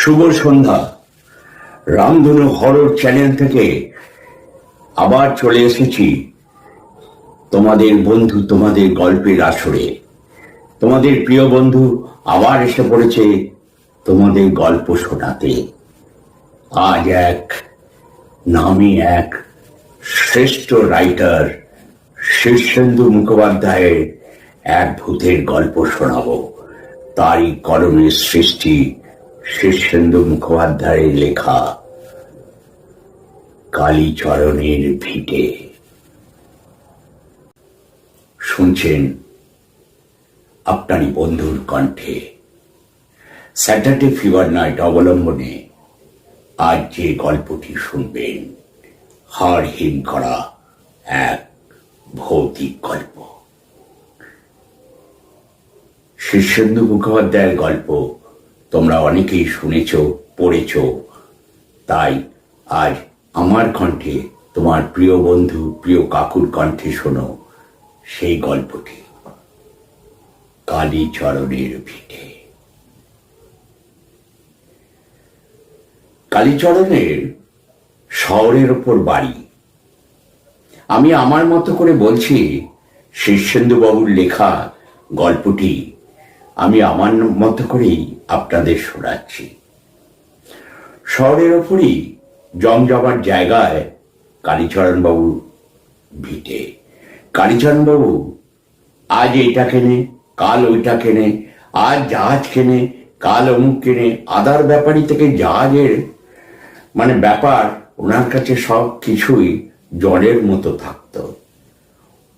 শুভ সন্ধ্যা। রামধনু horror channel থেকে আবার চলে এসেছি তোমাদের বন্ধু, তোমাদের গল্পের আসরে। তোমাদের প্রিয় বন্ধু আবার এসে পড়েছে তোমাদের গল্প শোনাতে। আজ এক এক শ্রেষ্ঠ রাইটার শীর্ষেন্দু মুখোপাধ্যায়ের এক ভূতের গল্প শোনাবো। তারই কলমের সৃষ্টি শীর্ষেন্দু মুখোপাধ্যায়ের লেখা কালীচরণের ভিটে। শুনছেন আপনারই বন্ধুর কণ্ঠে। স্যাটারডে ফিভার নাইট অবলম্বনে আজ যে গল্পটি শুনবেন, হাড় হিম করা এক ভৌতিক গল্প। শীর্ষেন্দু মুখোপাধ্যায়ের গল্প তোমরা অনেকেই শুনেছ, পড়েছ, তাই আজ আমার কণ্ঠে, তোমার প্রিয় বন্ধু, প্রিয় কাকুর কণ্ঠে শোনো সেই গল্পটি, কালীচরণের ভিটে। কালীচরণের শহরের ওপর বাড়ি। আমি আমার মতো করে বলছি, শীর্ষেন্দু বাবুর লেখা গল্পটি আমি আমার মতো করেই আপনাদের শোনাচ্ছি। শহরের ওপরই জমজমাট জায়গায় কালীচরণ বাবু ভিটে। কালীচরণ বাবু আজ এইটা কেনে, কাল ওইটা কেনে, আজ জাহাজ কেনে, কাল অমুক কেনে। আদার ব্যাপারী থেকে জাহাজের ব্যাপার ওনার কাছে সব কিছুই জলের মতো থাকত।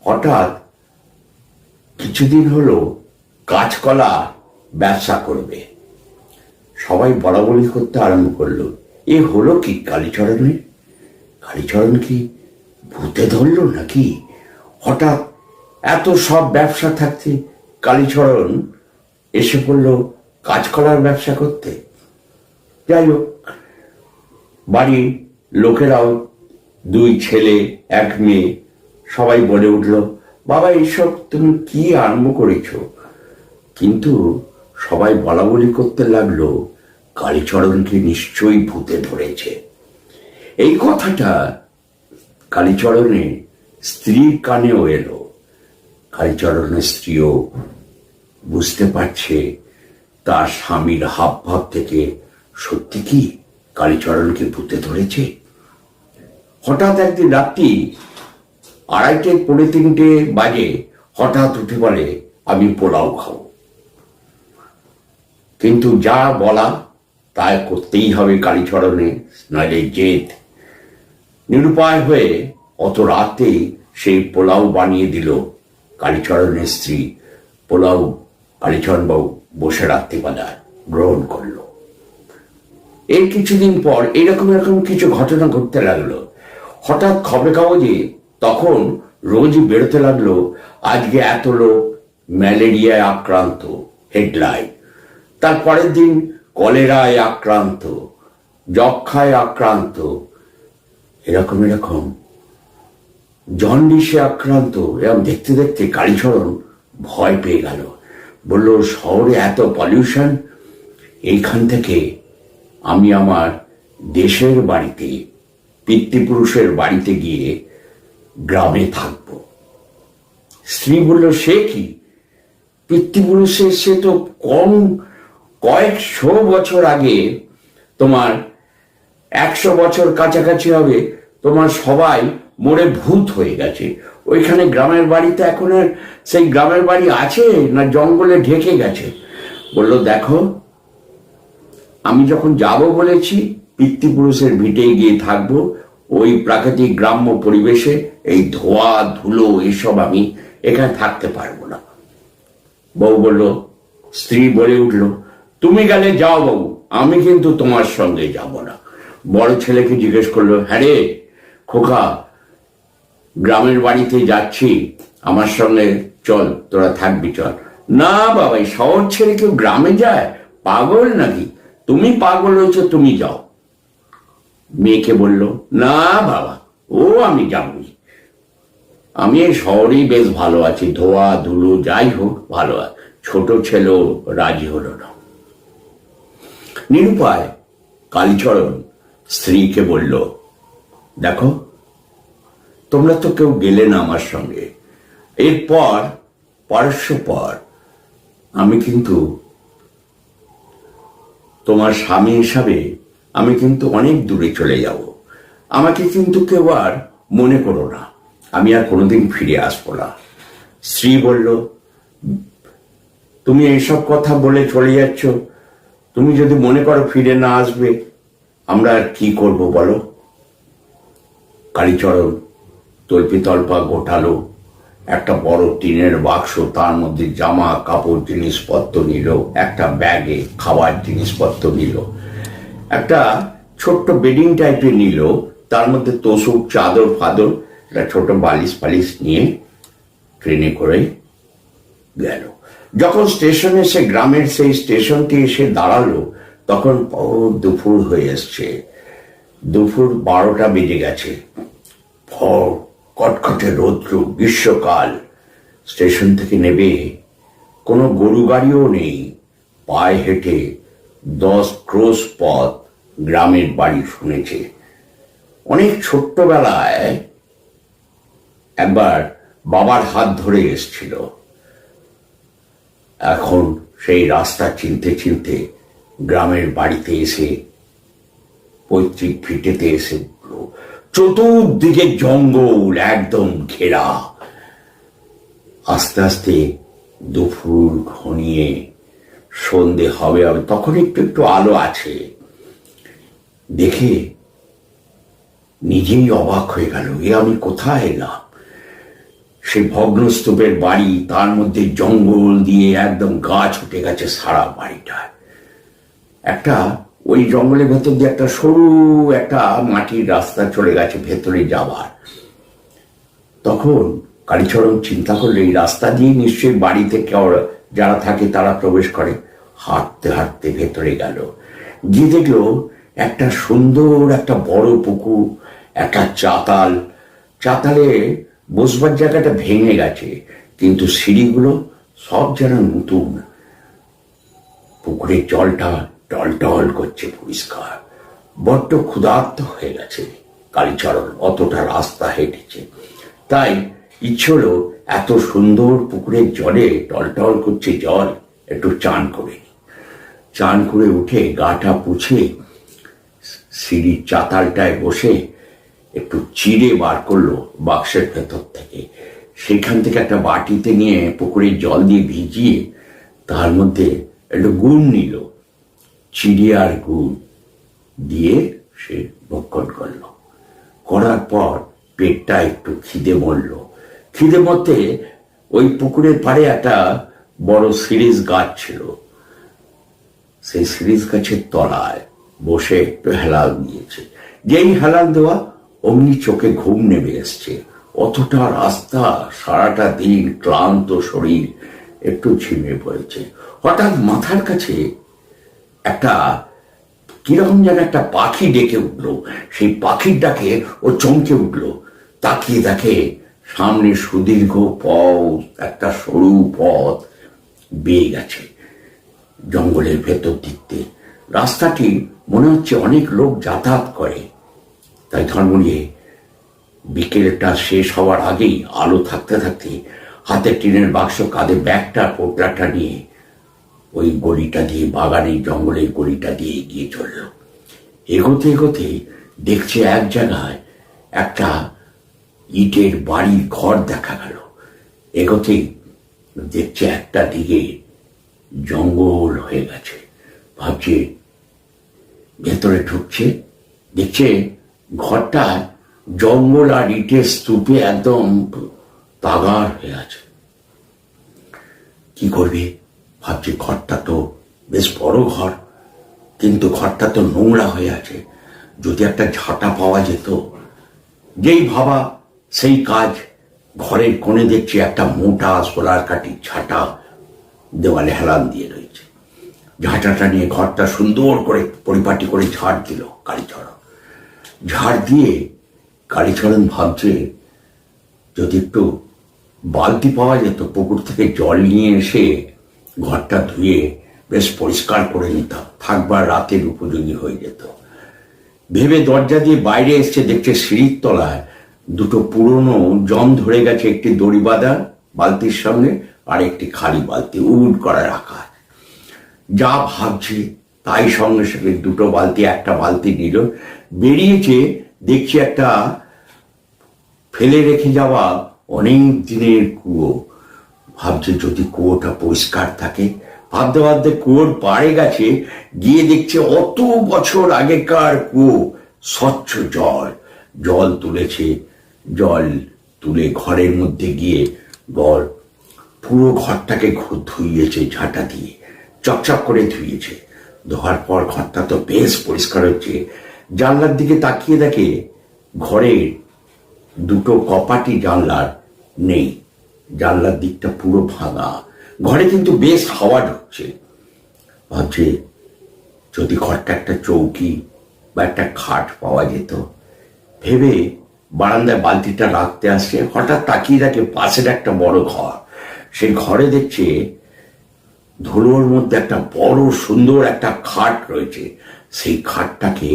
হঠাৎ কিছুদিন হলো কাঁচকলা ব্যবসা করবে। সবাই বলা বলি করতে আরম্ভ করলো, এ হলো কি কালীচরণের? কালীচরণ কি ভূতে ধরল নাকি? হঠাৎ এত সব ব্যবসা থাকতে কালীচরণ এসে পড়ল কাঁচকলার ব্যবসা করতে। যাই হোক, বাড়ির লোকেরাও, দুই ছেলে এক মেয়ে, সবাই বলে উঠল, বাবা এইসব তুমি কি আরম্ভ করেছ? কিন্তু সবাই বলা বলি করতে লাগলো, কালীচরণকে নিশ্চয়ই ভূতে ধরেছে। এই কথাটা কালীচরণের স্ত্রীর কানেও এলো। কালীচরণের স্ত্রীও বুঝতে পারছে তার স্বামীর হাব ভাব থেকে সত্যি কি কালীচরণকে ভূতে ধরেছে। হঠাৎ একদিন রাত্রি 2:30-3:45 বাজে হঠাৎ উঠে বলে, আমি পোলাও খাবো। কিন্তু যা বলা তা করতেই হবে কালীচরণে, নইলে জেদ। নিরুপায় হয়ে অত রাতে সেই পোলাও বানিয়ে দিল কালীচরণের স্ত্রী। পোলাও কালীচরণ বাবু বসে রাত্রিবেলায় গ্রহণ করলো। এর কিছুদিন পর এরকম কিছু ঘটনা ঘটতে লাগলো। হঠাৎ খবরের কাগজে তখন রোজ বেরোতে লাগলো, আজকে এত লোক ম্যালেরিয়ায় আক্রান্ত, হেডলাইন। তার পরের দিন কলেরায় আক্রান্ত, যক্ষায় আক্রান্ত, এরকম জন্ডিসে আক্রান্ত। এরকম দেখতে দেখতে কালীচরণ ভয় পেয়ে গেল। বলল, শহরে এত পলিউশন, এইখান থেকে আমি আমার দেশের বাড়িতে, পিতৃপুরুষের বাড়িতে গিয়ে গ্রামে থাকব। স্ত্রী বলল, সে কি পিতৃপুরুষের? সে তো কয়েকশো বছর আগে, তোমার 100 বছর কাছাকাছি হবে, তোমার সবাই মরে ভূত হয়ে গেছে। ওইখানে গ্রামের বাড়িতে এখন আর সেই গ্রামের বাড়ি আছে না জঙ্গলে ঢেকে গেছে? বলল, দেখো, আমি যখন যাব বলেছি পিতৃপুরুষের ভিটে গিয়ে থাকবো, ওই প্রাকৃতিক গ্রাম্য পরিবেশে এই ধোয়া ধুলো এসব আমি এখানে থাকতে পারবো না। বউ বলল, স্ত্রী বলে উঠল, তুমি গেলে যাও বাবু, আমি কিন্তু তোমার সঙ্গে যাব না। বড় ছেলেকে জিজ্ঞেস করলো, হ্যাঁ রে খোকা, গ্রামের বাড়িতে যাচ্ছি, আমার সঙ্গে চল, তোরা থাকবি, চল। না বাবা, শহর ছেড়ে কেউ গ্রামে যায়? পাগল নাকি? তুমি পাগল হয়েছ, তুমি যাও। মেয়েকে বলল, না বাবা, ও আমি যাবই, আমি এই শহরেই বেশ ভালো আছি, ধোয়া ধুলো যাই হোক ভালো আছে। ছোট ছেলেও রাজি হলো না। নিরুপায় কালীচরণ স্ত্রীকে বলল, দেখো, তোমরা তো কেউ গেলে না আমার সঙ্গে, এরপর পর আমি কিন্তু তোমার স্বামী হিসাবে আমি কিন্তু অনেক দূরে চলে যাব। আমাকে কিন্তু কেউ আর মনে করো না, আমি আর কোনোদিন ফিরে আসবো না। স্ত্রী বলল, তুমি এইসব কথা বলে চলে যাচ্ছ, তুমি যদি মনে করো ফিরে না আসবে, আমরা আর কি করব বলো। কালীচরণ তল্পা গোটালো একটা বড় টিনের বাক্স, তার মধ্যে জামা কাপড় জিনিসপত্র নিল, একটা ব্যাগে খাবার জিনিসপত্র নিল, একটা ছোট্ট বেডিং টাইপের নিল, তার মধ্যে তোষক চাদর ফাদর, একটা ছোট বালিশ ফালিশ নিয়ে ট্রেনে করে গেল। যখন স্টেশনে সে গ্রামের সেই স্টেশনটি এসে দাঁড়ালো, তখন দুপুর হয়ে এসছে, দুপুর 12টা বেজে গেছে। কটকটে রৌদ্র, গ্রীষ্মকাল। স্টেশন থেকে নেবে কোনো গরু গাড়িও নেই, পায়ে হেঁটে 10 ক্রোশ পথ গ্রামের বাড়ি শুনেছে। অনেক ছোট্টবেলায় একবার বাবার হাত ধরে এসছিল, এখন সেই রাস্তা চিনতে চিনতে গ্রামের বাড়িতে এসে পৈতৃক ভিটেতে এসে উঠল। চতুর্দিকে জঙ্গল, একদম ঘেরা। আস্তে আস্তে দুপুর ঘনিয়ে সন্ধে হবে, তখন একটু একটু আলো আছে। দেখে নিজেই অবাক হয়ে গেল, এ আমি কোথায় এলাম? সে ভগ্নস্তূপের বাড়ি, তার মধ্যে জঙ্গল দিয়ে একদম গাছ উঠে গেছে সারা বাড়িটায়। একটা ওই জঙ্গলের ভেতর দিয়ে একটা সরু একটা মাটির রাস্তা চলে গেছে ভেতরে যাবার। তখন কালীচরণ চিন্তা করলে, এই রাস্তা দিয়ে নিশ্চয়ই বাড়িতে কেউ যারা থাকে তারা প্রবেশ করে। হাঁটতে হাঁটতে ভেতরে গেল, গিয়ে দেখলো একটা সুন্দর একটা বড় পুকুর, একটা চাতালে বসবার জায়গাটা ভেঙে গেছে, কিন্তু সিঁড়িগুলো সব যেন নতুন। পুকুরের জলটা টলটল করছে পরিষ্কার। বড্ড ক্ষুধার্ত হয়ে গেছে কালীচরণ, অতটা রাস্তা হেঁটেছে, তাই ইচ্ছে হলো এত সুন্দর পুকুরের জলে টলটল করছে জল, একটু চান করে নি। চান করে উঠে গাটা পুছে সিঁড়ির চাতালটায় বসে একটু চিড়ে বার করলো বাক্সের ভেতর থেকে। সেখান থেকে একটা বাটিতে নিয়ে পুকুরের জল দিয়ে ভিজিয়ে তার মধ্যে একটু গুড় নিল, চিড়ে আর গুড় দিয়ে সে ভক্ষণ করলো। করার পর পেটটা একটু খিদে মরল। খিদে মরতে ওই পুকুরের পাড়ে একটা বড় শিরিষ গাছ ছিল, সেই শিরিষ গাছের তলায় বসে একটু হেলাল দিয়েছে। যেই হেলাল দেওয়া অমনি চোখে ঘুম নেমে এসছে। অতটা রাস্তা, সারাটা দিন ক্লান্ত শরীর একটু ঝিমিয়ে পড়েছে। হঠাৎ মাথার কাছে একটা কিরকম যেন একটা পাখি ডেকে উঠলো। সেই পাখির ডাকে ও চমকে উঠলো, তাকিয়ে দেখে সামনে সুদীর্ঘ পথ, একটা সরু পথ বেয়ে গেছে জঙ্গলের ভেতর দিকতে। রাস্তাটি মনে হচ্ছে অনেক লোক যাতায়াত করে। তাই ধর্মনিয়ে বিকেলটা শেষ হওয়ার আগেই আলো থাকতে থাকতে হাতে টিনের বাক্স, কাঁধে ব্যাগটা পোটলাটা নিয়ে ওই গলিটা দিয়ে, বাগানের জঙ্গলের গলিটা দিয়ে এগিয়ে চলল। এগোতে এগোতে দেখছে এক জায়গায় একটা ইটের বাড়ির ঘর দেখা গেল। এগোতেই দেখছে একটা দিকে জঙ্গল হয়ে গেছে। ভাবছে, ভেতরে ঢুকছে, দেখছে ঘরটা জঙ্গল আর ইটের স্তূপে একদম তাগার হয়ে আছে। কি করবে ভাবছে, ঘরটা তো বেশ বড় ঘর, কিন্তু ঘরটা তো নোংরা হয়ে আছে। যদি একটা ঝাঁটা পাওয়া যেত। যেই ভাবা সেই কাজ। ঘরের কোণে দেখছি একটা মোটা সোলার কাঠির ঝাঁটা দেওয়ালে হেলান দিয়ে রয়েছে। ঝাঁটাটা নিয়ে ঘরটা সুন্দর করে পরিপাটি করে ঝাড় দিল কালীচরণ। ঝাড় দিয়ে কালীচরণ ভাবছে, যদি একটু বালতি পাওয়া যেত, পুকুর থেকে জল নিয়ে এসে ঘরটা ধুয়ে বেশ পরিষ্কার করে নিতাম, থাকবার রাতের উপযোগী হয়ে যেত। ভেবে দরজা দিয়ে বাইরে এসছে, দেখছে সিঁড়ির তলায় দুটো পুরনো জং ধরে গেছে একটি দড়ি বাঁধা বালতির সঙ্গে আর একটি খালি বালতি উড করে রাখা। যা ভাবছে তাই সঙ্গে সঙ্গে দুটো বালতি, একটা বালতি নিল, বেরিয়েছে, দেখছি একটা ফেলে রেখে যাওয়া অনেক দিনের কুয়ো। ভাবছে যদি কুয়োটা পরিষ্কার থাকে। ভাবতে ভাবতে কুয়োর পাড়ে গেছে, গিয়ে দেখছে অত বছর আগেকার কুয়ো, স্বচ্ছ জল। জল তুলেছে, জল তুলে ঘরের মধ্যে গিয়ে পুরো ঘরটাকে ধুইয়েছে ঝাঁটা দিয়ে, চকচক করে ধুইয়েছে। ধোয়ার পর ঘরটা তো বেশ পরিষ্কার হচ্ছে। জানলার দিকে তাকিয়ে দেখে ঘরের দুটো কপাটি জানলার নেই, জানলার দিকটা পুরো ভাঙা। ঘরে কিন্তু বেশ হাওয়া ঢুকছে। ভাবছে যদি ঘরটা একটা চৌকি বা একটা খাট পাওয়া যেত। ভেবে বারান্দায় বালতিটা রাখতে আসছে, হঠাৎ তাকিয়ে দেখে পাশের একটা বড় ঘর। সেই ঘরে দেখছে ধুলোর মধ্যে একটা বড় সুন্দর একটা খাট রয়েছে। সেই খাটটাকে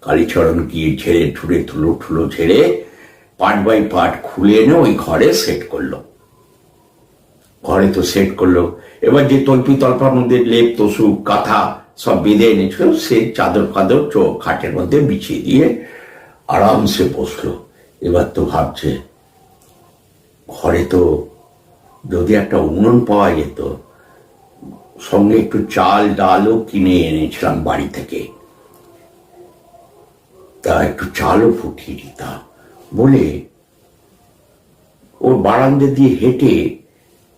কালীচরণ গিয়ে ঝেড়ে ঠুড়ে ঠুলো ঝেড়ে পার্ট বাই পার্ট খুলে এনে ওই ঘরে সেট করলো। ঘরে তো সেট করলো, এবার যে তল্পার মধ্যে লেপ তসু কাঁথা সব বেঁধে এনেছিল, সে চাদর ফাদর খাটের মধ্যে বিছিয়ে দিয়ে আরামসে বসলো। এবার তো ভাবছে ঘরে তো যদি একটা উনুন পাওয়া যেত, সঙ্গে একটু চাল ডালও কিনে এনেছিলাম বাড়ি থেকে, তা একটু চালও ফুটিয়ে দিতাম বলে ওর বারান্দা দিয়ে হেঁটে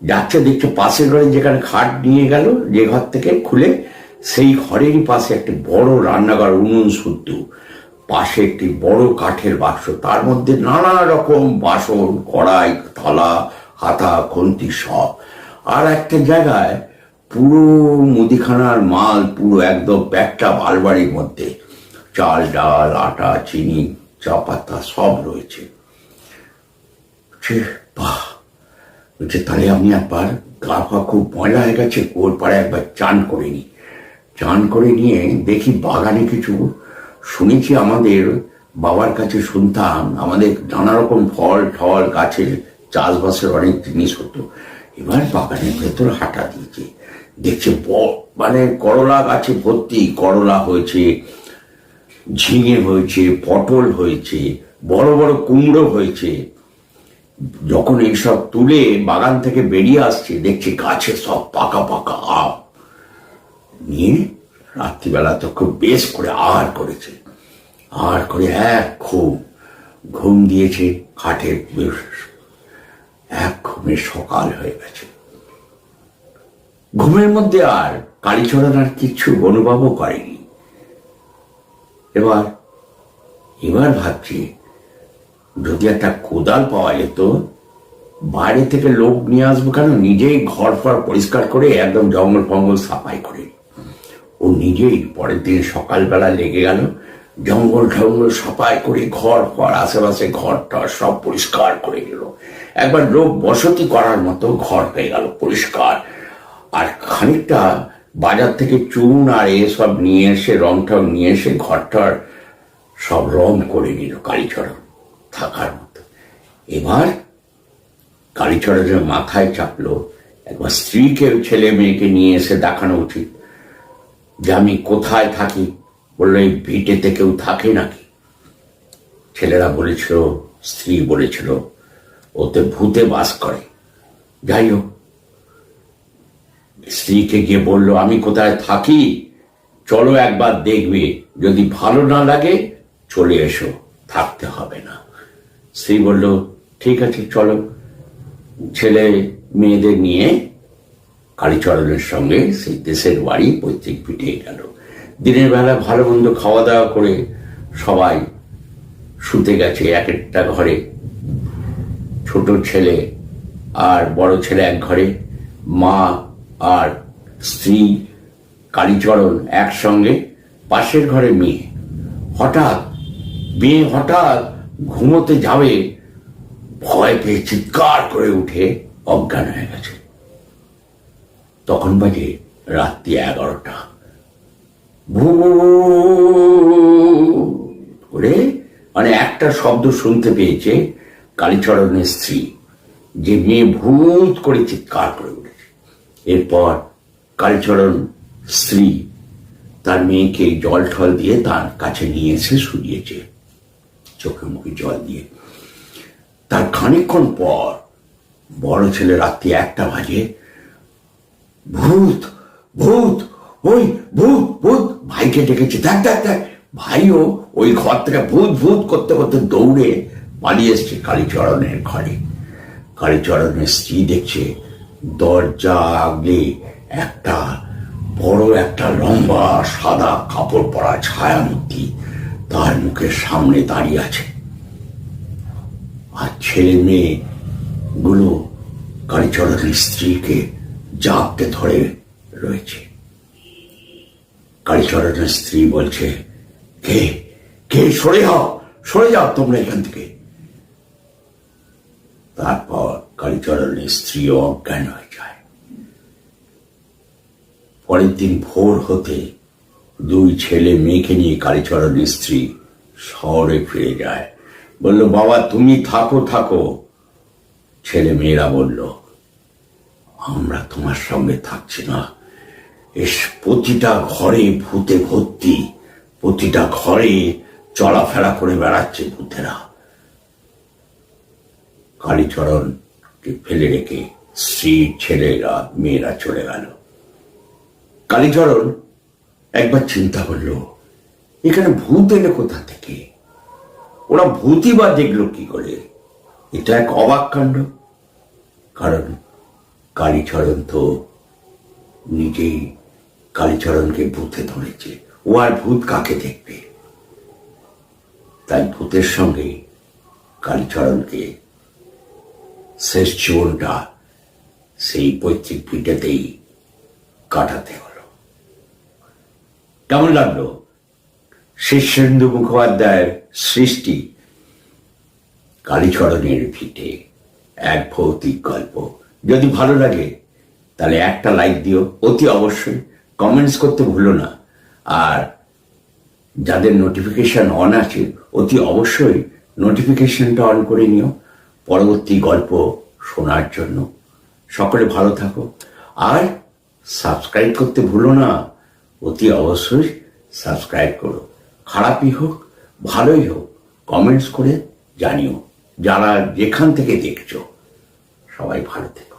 যাচ্ছে। দেখছে পাশের ঘরে যেখানে খাট নিয়ে গেল, যে ঘর থেকে খুলে, সেই ঘরেরই পাশে একটি বড় রান্নাঘর, উনুন শুদ্ধ, পাশে একটি বড় কাঠের বাক্স, তার মধ্যে নানা রকম বাসন, কড়াই, থালা, হাতা, খুন্তি সব। আর একটা জায়গায় পুরো মুদিখানার মাল, পুরো একদম ব্যাগটা আলমারির মধ্যে, চাল ডাল আটা চিনি চা পাতা সব রয়েছে। বাহ, বলছে তাহলে আমি একবার, গা ফা খুব ময়লা হয়ে গেছে, কুয়োর পাড়ে একবার চান করে নি। চান করে নিয়ে দেখি বাগানে কিছু, শুনেছি আমাদের বাবার কাছে শুনতাম আমাদের নানা রকম ফল ঠল গাছের চাষবাসের অনেক জিনিস হতো। এবার বাগানের ভেতর হাঁটা দিয়েছে, দেখছে মানে করলা গাছে ভর্তি করলা হয়েছে, ঝিঙে হয়েছে, পটল হয়েছে, বড় বড় কুমড়ো হয়েছে। যখন এইসব তুলে বাগান থেকে বেরিয়ে আসছে, দেখছি গাছে সব পাকা পাকা আম। নিয়ে রাত্রিবেলা তো খুব বেশ করে আহার করেছে, আহার করে এক ঘুম দিয়েছে খাটের, এক ঘুমে সকাল হয়ে গেছে। ঘুমের মধ্যে আর কালীচরণ আর কিছু অনুভবও করেনি। এবার ভাবছি যদি একটা কোদাল পাওয়া যেত, বাইরে থেকে লোক নিয়ে আসবো কেন, নিজেই ঘর ফর পরিষ্কার করে একদম জঙ্গল ফঙ্গল সাফাই করে। ও নিজেই পরের দিন সকালবেলা লেগে গেল, জঙ্গল ঠঙ্গল সাফাই করে ঘর ফর আশেপাশে ঘরটা সব পরিষ্কার করে গেল। একবার লোক বসতি করার মতো ঘর হয়ে গেল পরিষ্কার। আর খানিকটা বাজার থেকে চুন আর এসব নিয়ে এসে, রং টং নিয়ে এসে ঘরটার সব রং করে নিল কালীচরণ থাকার মতো। এবার কালীচরণের মাথায় চাপলো একবার স্ত্রীকে, ছেলে মেয়েকে নিয়ে এসে দেখানো উচিত যে আমি কোথায় থাকি। বললো এই ভিটেতে কেউ থাকে নাকি? ছেলেরা বলেছিল, স্ত্রী বলেছিল ওতে ভূতে বাস করে। যাই হোক, স্ত্রীকে গিয়ে বললো আমি কোথায় থাকি, চলো একবার দেখবে, যদি ভালো না লাগে চলে এসো, থাকতে হবে না। স্ত্রী বলল ঠিক আছে চলো। ছেলে মেয়েদের নিয়ে কালীচরণের সঙ্গে সেই দেশের বাড়ি পৈতৃক পিঠে গেল। দিনের বেলা ভালো মন্দ খাওয়া দাওয়া করে সবাই শুতে গেছে এক একটা ঘরে। ছোট ছেলে আর বড় ছেলে এক ঘরে, মা আর স্ত্রী কালীচরণ একসঙ্গে, পাশের ঘরে মেয়ে। হঠাৎ ঘুমোতে যাবে, ভয় পেয়ে চিৎকার করে উঠে অজ্ঞান হয়ে গেছে। তখন বাজে রাত্রি 11টা। ভূ করে মানে একটা শব্দ শুনতে পেয়েছে কালীচরণের স্ত্রী, যে মেয়ে ভূত করে চিৎকার করে উঠেছে। এরপর কালীচরণ স্ত্রী তার মেয়েকে জল ঠল দিয়ে তার কাছে নিয়ে এসে শুনিয়েছে, চোখে মুখে জল দিয়ে। তার খানিকক্ষণ পর বড় ছেলে রাত্রি 1টা বাজে, ভূত ভূত, ওই ভূত ভূত, ভাইকে ডেকেছে। দেখ দেখ দেখ, ভাইও ওই ঘর থেকে ভূত ভূত করতে করতে দৌড়ে পালিয়ে এসছে কালীচরণের ঘরে। কালীচরণের স্ত্রী দেখছে দরজা আগলে একটা বড় একটা লম্বা সাদা কাপড় পরা ছায়ামূর্তি তার মুখের সামনে দাঁড়িয়ে আছে, আর ছেলে মেয়ে গুলো কালীচরণের স্ত্রীকে জাপটে ধরে রয়েছে। কালীচরণের স্ত্রী বলছে, কে কে, সরে যাও, সরে যাও তোমরা এখান থেকে। তারপর কালীচরণের স্ত্রী অজ্ঞান হয়ে যায়। পরের দিন ভোর হতে 2 ছেলে মেয়েকে নিয়ে কালীচরণের স্ত্রী শহরে ফিরে যায়। বলল, বাবা তুমি থাকো থাকো। ছেলে মেয়েরা বলল, আমরা তোমার সঙ্গে থাকছি না, প্রতিটা ঘরে ভূতে ভর্তি, প্রতিটা ঘরে চলাফেরা করে বেড়াচ্ছে ভূতেরা। কালীচরণকে ফেলে রেখে স্ত্রী ছেলেরা মেয়েরা চলে গেল। কালীচরণ একবার চিন্তা করলো, এখানে ভূত এলো কোথা থেকে, ওরা ভূতই বা দেখলো কি করে? এটা এক অবাক কাণ্ড। কারণ কালীচরণ তো নিজেই কালীচরণকে ভূতে ধরেছে, ও আর ভূত কাকে দেখবে? তাই ভূতের সঙ্গে কালীচরণকে শেষ জীবনটা সেই পৈতৃক ভিটেতেই কাটাতে হলো। কেমন লাগলো শীর্ষেন্দু মুখোপাধ্যায়ের সৃষ্টি কালীচরণের ভিটে, এক ভৌতিক গল্প? যদি ভালো লাগে তাহলে একটা লাইক দিও, অতি অবশ্যই কমেন্টস করতে ভুলো না। আর যাদের নোটিফিকেশন অন আছে অতি অবশ্যই নোটিফিকেশনটা অন করে নিও পরবর্তী গল্প শোনার জন্য। সকলে ভালো থাকো, আর সাবস্ক্রাইব করতে ভুলো না, অতি অবশ্যই সাবস্ক্রাইব করো। খারাপই হোক ভালোই হোক কমেন্টস করে জানিও। যারা যেখান থেকে দেখছো সবাই ভালো থেকো।